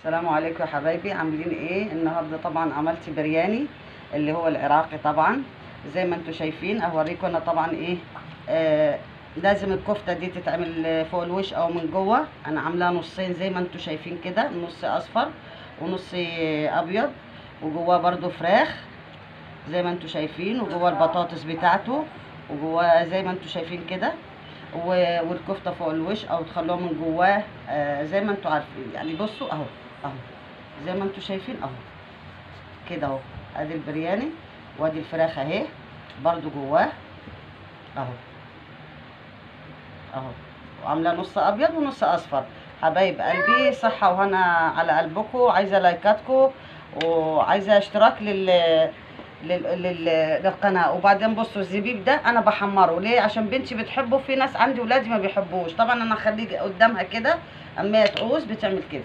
السلام عليكم يا حبايبي، عاملين ايه؟ النهارده طبعا عملت برياني اللي هو العراقي. طبعا زي ما انتم شايفين اوريكم انا طبعا ايه. لازم الكفته دي تتعمل فوق الوش او من جوه. انا عاملاها نصين زي ما انتم شايفين كده، نص اصفر ونص ابيض، وجواه برضو فراخ زي ما انتم شايفين، وجواه البطاطس بتاعته، وجواه زي ما انتم شايفين كده، والكفته فوق الوش او تخلوها من جواه. زي ما انتم عارفين يعني. بصوا اهو، اهو زي ما انتم شايفين اهو كده اهو. ادي البرياني وادي الفراخ اهي برضو جواه اهو اهو، وعامله نص ابيض ونص اصفر. حبايب قلبي صحه وهنا على قلبكم. عايزه لايكاتكم وعايزه اشتراك للقناه. وبعدين بصوا الزبيب ده انا بحمره ليه؟ عشان بنتي بتحبه، في ناس عندي ولادي ما بيحبوش. طبعا انا اخليه قدامها كده اما هي تعوز بتعمل كده.